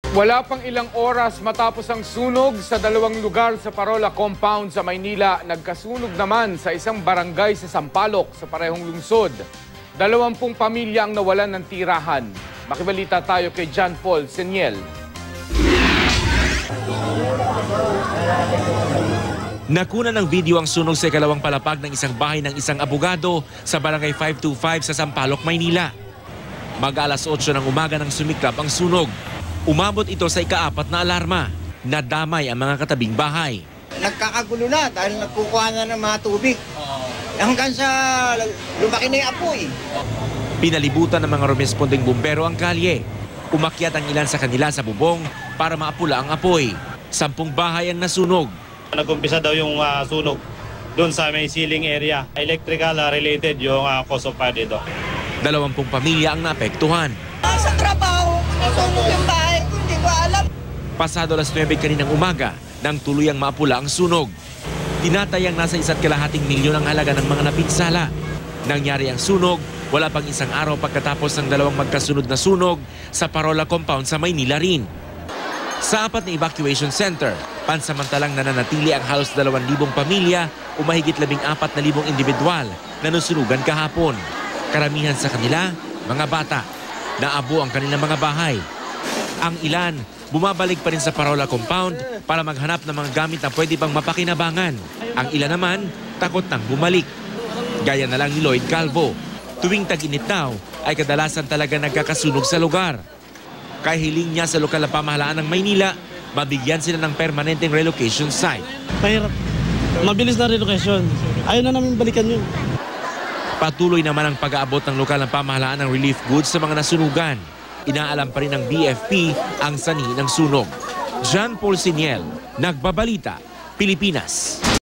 Wala pang ilang oras matapos ang sunog sa dalawang lugar sa Parola Compound sa Maynila, nagkasunog naman sa isang barangay sa Sampaloc sa parehong lungsod. 20 pamilya ang nawalan ng tirahan. Makibalita tayo kay John Paul Seniel. Nakuna ng video ang sunog sa ikalawang palapag ng isang bahay ng isang abogado sa Barangay 525 sa Sampaloc, Maynila. Mag-alas 8 ng umaga nang sumiklab ang sunog. Umabot ito sa ika-4 na alarma. Nadamay ang mga katabing bahay. Nagkakagulo na dahil nagkukuha na ng mga tubig. Hanggang sa lumaki na yung apoy. Pinalibutan ng mga rumesponding bumbero ang kalye. Umakyat ang ilan sa kanila sa bubong para maapula ang apoy. 10 bahay ang nasunog. Nag-umpisa daw yung sunog doon sa may ceiling area. Electrical related yung cause of fire dito. 20 pamilya ang naapektuhan. Sa trabaho, nasunog yung bahay ko, hindi ko alam. Pasado alas 9 kaninang umaga nang tuluyang maapula ang sunog. Tinatayang nasa 1.2 milyon ang halaga ng mga napinsala. Nangyari ang sunog, wala pang isang araw pagkatapos ng dalawang magkasunod na sunog sa Parola Compound sa Maynila rin. Sa 4 na evacuation center, pansamantalang nananatili ang halos 2,000 pamilya o mahigit 14,000 individual na nasunugan kahapon. Karamihan sa kanila, mga bata. Naabo ang kanilang mga bahay. Ang ilan, bumabalik pa rin sa Parola Compound para maghanap ng mga gamit na pwede pang mapakinabangan. Ang ilan naman, takot nang bumalik. Gaya na lang ni Lloyd Calvo. Tuwing tag-init daw, ay kadalasan talaga nagkakasunog sa lugar. Kaya hiling niya sa lokal na pamahalaan ng Maynila, mabigyan sila ng permanenteng relocation site. Mahirap. Mabilis na relocation. Ayaw na namin balikan yun. Patuloy naman ang pag-aabot ng lokal na pamahalaan ng relief goods sa mga nasunugan. Inaalam pa rin ng BFP ang sanhi ng sunog. John Paul Seniel, Nagbabalita, Pilipinas.